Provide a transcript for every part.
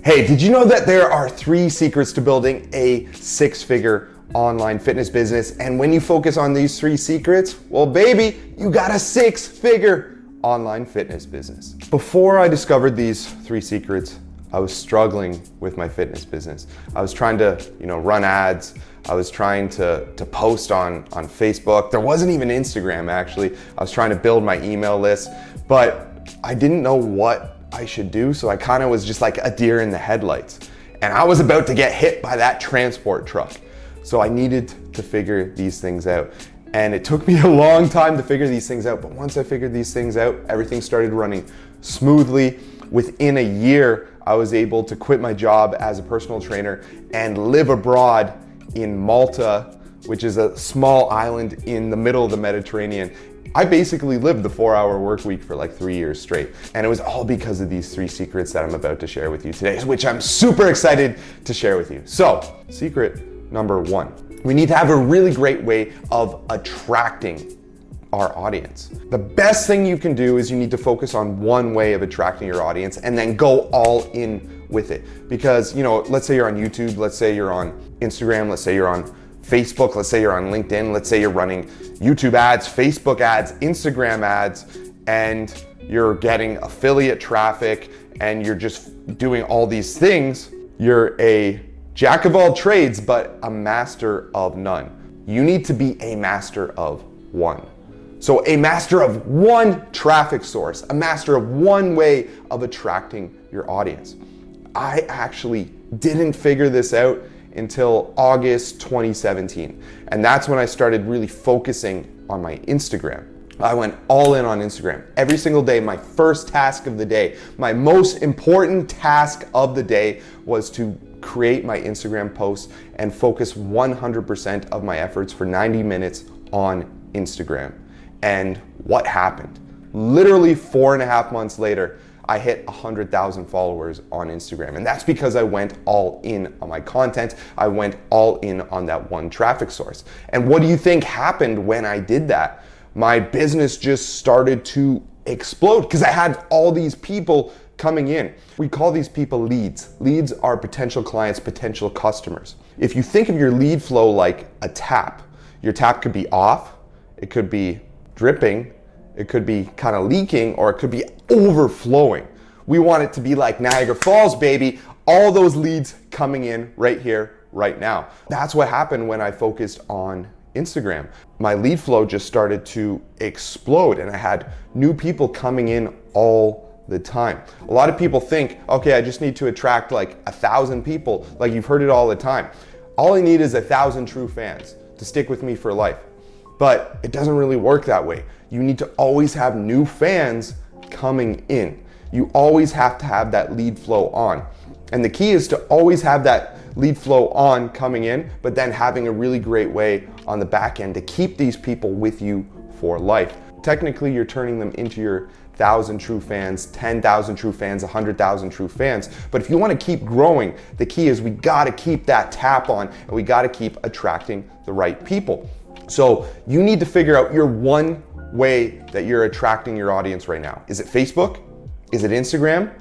Hey, did you know that there are 3 secrets to building a 6-figure online fitness business? And when you focus on these 3 secrets, well, baby, you got a 6-figure online fitness business. Before I discovered these 3 secrets, I was struggling with my fitness business. I was trying to, run ads. I was trying to post on Facebook. There wasn't even Instagram, actually. I was trying to build my email list, but I didn't know what I should do, so I kind of was just like a deer in the headlights. And I was about to get hit by that transport truck. So I needed to figure these things out. And it took me a long time to figure these things out, but once I figured these things out, everything started running smoothly. Within a year, I was able to quit my job as a personal trainer and live abroad in Malta, which is a small island in the middle of the Mediterranean. I basically lived the 4-hour work week for like 3 years straight. And it was all because of these 3 secrets that I'm about to share with you today, which I'm super excited to share with you. So, secret number 1, we need to have a really great way of attracting our audience. The best thing you can do is you need to focus on one way of attracting your audience and then go all in with it. Because, let's say you're on YouTube, let's say you're on Instagram, let's say you're on Facebook, let's say you're on LinkedIn, let's say you're running YouTube ads, Facebook ads, Instagram ads, and you're getting affiliate traffic and you're just doing all these things. You're a jack of all trades, but a master of none. You need to be a master of one. So a master of one traffic source, a master of one way of attracting your audience. I actually didn't figure this out until August 2017. And that's when I started really focusing on my Instagram. I went all in on Instagram. Every single day, my first task of the day, my most important task of the day was to create my Instagram posts and focus 100% of my efforts for 90 minutes on Instagram. And what happened? Literally 4.5 months later, I hit 100,000 followers on Instagram. And that's because I went all in on my content. I went all in on that one traffic source. And what do you think happened when I did that? My business just started to explode because I had all these people coming in. We call these people leads. Leads are potential clients, potential customers. If you think of your lead flow like a tap, your tap could be off, it could be dripping, it could be kind of leaking, or it could be overflowing. We want it to be like Niagara Falls, baby. All those leads coming in right here, right now. That's what happened when I focused on Instagram. My lead flow just started to explode and I had new people coming in all the time. A lot of people think, okay, I just need to attract like 1,000 people. Like you've heard it all the time. All I need is 1,000 true fans to stick with me for life. But it doesn't really work that way. You need to always have new fans coming in. You always have to have that lead flow on. And the key is to always have that lead flow on coming in, but then having a really great way on the back end to keep these people with you for life. Technically, you're turning them into your 1,000 true fans, 10,000 true fans, 100,000 true fans. But if you want to keep growing, the key is we got to keep that tap on and we got to keep attracting the right people. So you need to figure out your one way that you're attracting your audience right now. Is it Facebook? Is it Instagram?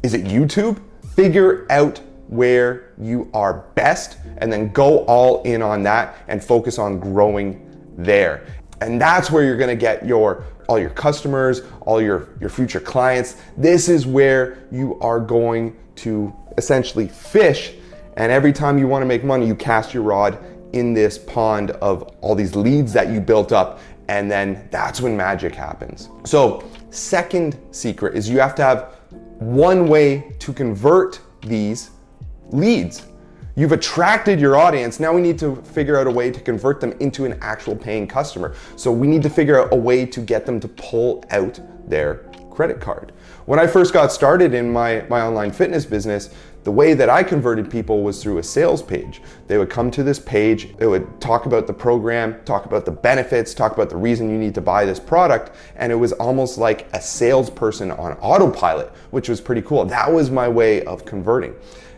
Is it YouTube? Figure out where you are best and then go all in on that and focus on growing there. And that's where you're gonna get all your customers, all your future clients. This is where you are going to essentially fish, and every time you wanna make money, you cast your rod in this pond of all these leads that you built up, and then that's when magic happens. So, second secret is you have to have one way to convert these leads. You've attracted your audience. Now we need to figure out a way to convert them into an actual paying customer. So we need to figure out a way to get them to pull out their credit card. When I first got started in my online fitness business, the way that I converted people was through a sales page. They would come to this page, it would talk about the program, talk about the benefits, talk about the reason you need to buy this product, and it was almost like a salesperson on autopilot, which was pretty cool. That was my way of converting.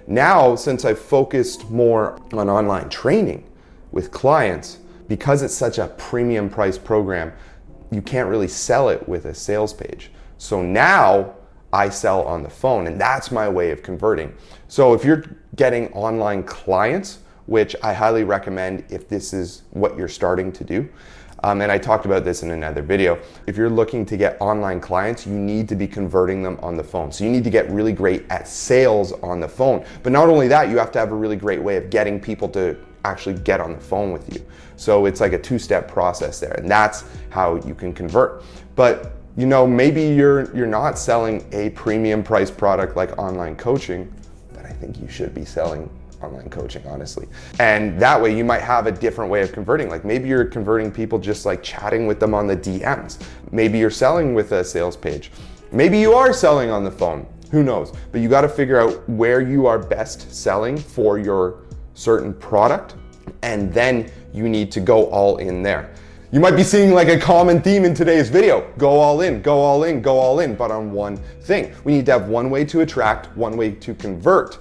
Now, since I've focused more on online training with clients, because it's such a premium price program, you can't really sell it with a sales page. So now I sell on the phone, and that's my way of converting. So if you're getting online clients, which I highly recommend if this is what you're starting to do, and I talked about this in another video. If you're looking to get online clients, you need to be converting them on the phone. So you need to get really great at sales on the phone. But not only that, you have to have a really great way of getting people to actually get on the phone with you. So it's like a two-step process there, and that's how you can convert. But you know, maybe you're not selling a premium price product like online coaching, but I think you should be selling online coaching, honestly. And that way you might have a different way of converting. Like maybe you're converting people just like chatting with them on the DMs. Maybe you're selling with a sales page. Maybe you are selling on the phone, who knows? But you gotta figure out where you are best selling for your certain product, and then you need to go all in there. You might be seeing like a common theme in today's video. Go all in, go all in, go all in, but on one thing. We need to have one way to attract, one way to convert.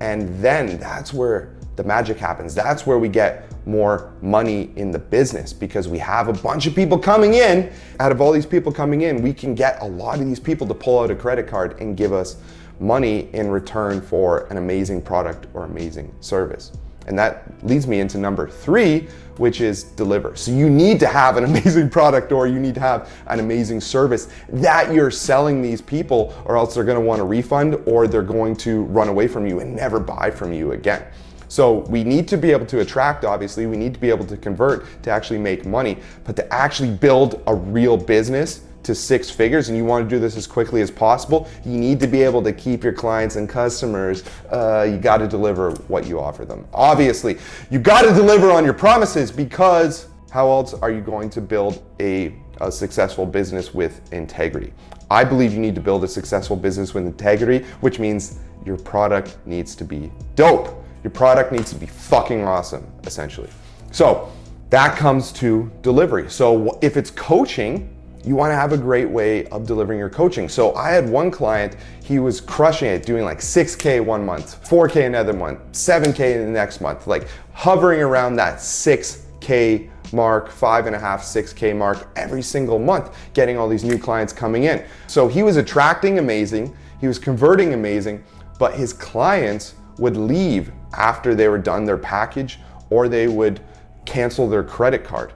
And then that's where the magic happens. That's where we get more money in the business, because we have a bunch of people coming in. Out of all these people coming in, we can get a lot of these people to pull out a credit card and give us money in return for an amazing product or amazing service. And that leads me into number 3, which is deliver. So you need to have an amazing product, or you need to have an amazing service that you're selling these people, or else they're gonna want a refund, or they're going to run away from you and never buy from you again. So we need to be able to attract, obviously, we need to be able to convert to actually make money, but to actually build a real business to 6 figures, and you want to do this as quickly as possible, you need to be able to keep your clients and customers. You got to deliver what you offer them. Obviously, you got to deliver on your promises, because how else are you going to build a successful business with integrity? I believe you need to build a successful business with integrity, which means your product needs to be dope. Your product needs to be fucking awesome, essentially. So that comes to delivery. So if it's coaching, you want to have a great way of delivering your coaching. So I had one client, he was crushing it, doing like 6K one month, 4K another month, 7K the next month, like hovering around that 6K mark, 5.5, 6K mark every single month, getting all these new clients coming in. So he was attracting amazing, he was converting amazing, but his clients would leave after they were done their package, or they would cancel their credit card.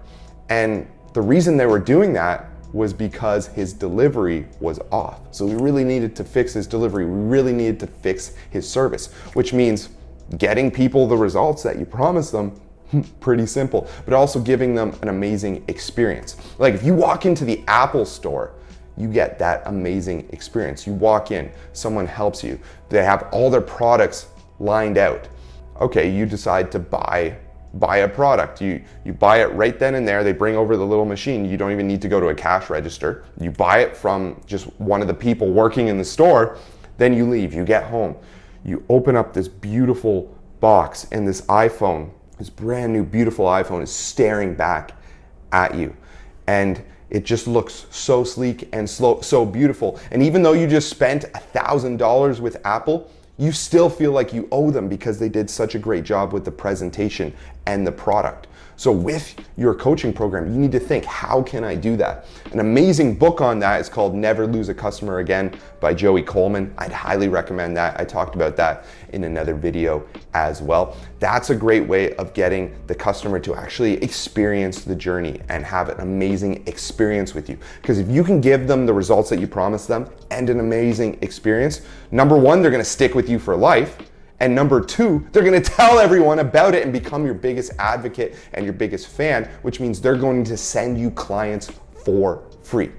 And the reason they were doing that was because his delivery was off. So we really needed to fix his delivery. We really needed to fix his service, which means getting people the results that you promised them, pretty simple, but also giving them an amazing experience. Like if you walk into the Apple store, you get that amazing experience. You walk in, someone helps you. They have all their products lined out. Okay, you decide to buy a product. You buy it right then and there. They bring over the little machine. You don't even need to go to a cash register. You buy it from just one of the people working in the store. Then you leave, you get home. You open up this beautiful box, and this iPhone, this brand new beautiful iPhone, is staring back at you. And it just looks so sleek and so beautiful. And even though you just spent $1,000 with Apple, you still feel like you owe them, because they did such a great job with the presentation and the product. So with your coaching program, you need to think, how can I do that? An amazing book on that is called Never Lose a Customer Again by Joey Coleman. I'd highly recommend that. I talked about that in another video as well. That's a great way of getting the customer to actually experience the journey and have an amazing experience with you. Because if you can give them the results that you promised them and an amazing experience, number one, they're gonna stick with you for life. And number two, they're gonna tell everyone about it and become your biggest advocate and your biggest fan, which means they're going to send you clients for free.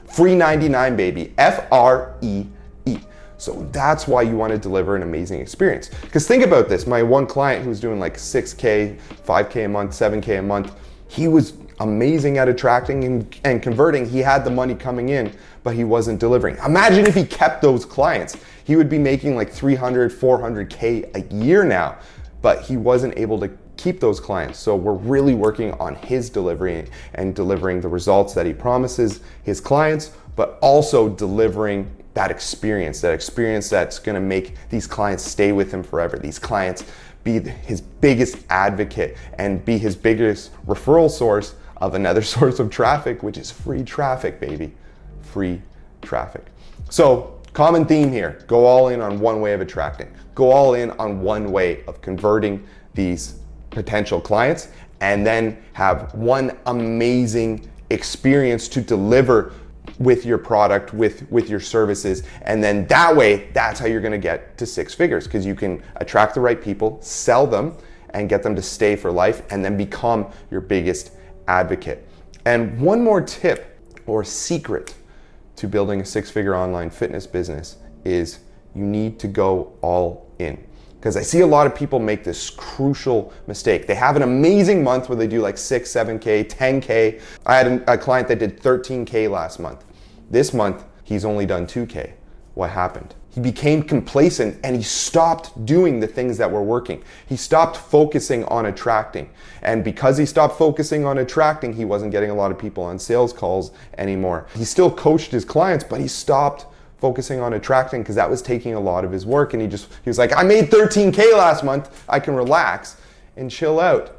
Free 99, baby, F-R-E-E. So that's why you wanna deliver an amazing experience. Because think about this, my one client who was doing like 6K, 5K a month, 7K a month, he was amazing at attracting and converting. He had the money coming in, but he wasn't delivering. Imagine if he kept those clients. He would be making like 300, 400K a year now, but he wasn't able to keep those clients. So we're really working on his delivery and delivering the results that he promises his clients, but also delivering that experience that's gonna make these clients stay with him forever. These clients be his biggest advocate and be his biggest referral source of another source of traffic, which is free traffic, baby. Free traffic. So Common theme here, go all in on one way of attracting. Go all in on one way of converting these potential clients, and then have one amazing experience to deliver with your product, with your services. And then that way, that's how you're gonna get to six figures, because you can attract the right people, sell them, and get them to stay for life, and then become your biggest advocate. And one more tip or secret to building a six-figure online fitness business is you need to go all in. Because I see a lot of people make this crucial mistake. They have an amazing month where they do like 6, 7K, 10K. I had a client that did 13K last month. This month, he's only done 2K. What happened? He became complacent and he stopped doing the things that were working. He stopped focusing on attracting. And because he stopped focusing on attracting, he wasn't getting a lot of people on sales calls anymore. He still coached his clients, but he stopped focusing on attracting because that was taking a lot of his work. And he was like, I made 13K last month. I can relax and chill out.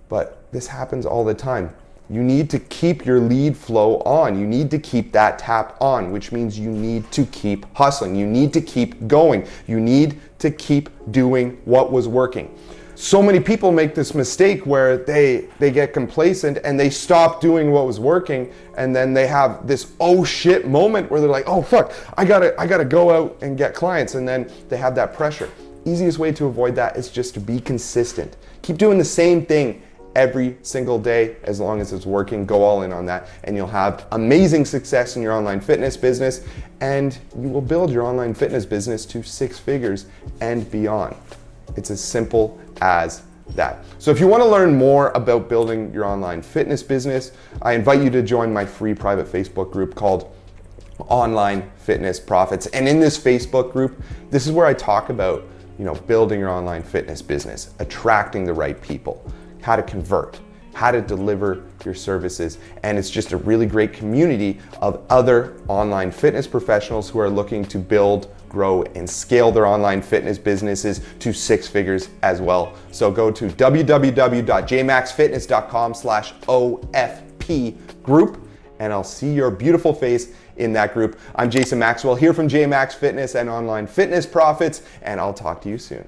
But this happens all the time. You need to keep your lead flow on. You need to keep that tap on, which means you need to keep hustling. You need to keep going. You need to keep doing what was working. So many people make this mistake where they get complacent and they stop doing what was working, and then they have this oh shit moment where they're like, oh fuck, I gotta go out and get clients, and then they have that pressure. Easiest way to avoid that is just to be consistent. Keep doing the same thing every single day. As long as it's working, go all in on that, and you'll have amazing success in your online fitness business, and you will build your online fitness business to six figures and beyond. It's as simple as that. So if you want to learn more about building your online fitness business, I invite you to join my free private Facebook group called Online Fitness Profits. And in this Facebook group, this is where I talk about, building your online fitness business, attracting the right people, how to convert, how to deliver your services. And it's just a really great community of other online fitness professionals who are looking to build, grow, and scale their online fitness businesses to six figures as well. So go to www.jmaxfitness.com/OFP group, and I'll see your beautiful face in that group. I'm Jason Maxwell here from JMax Fitness and Online Fitness Profits, and I'll talk to you soon.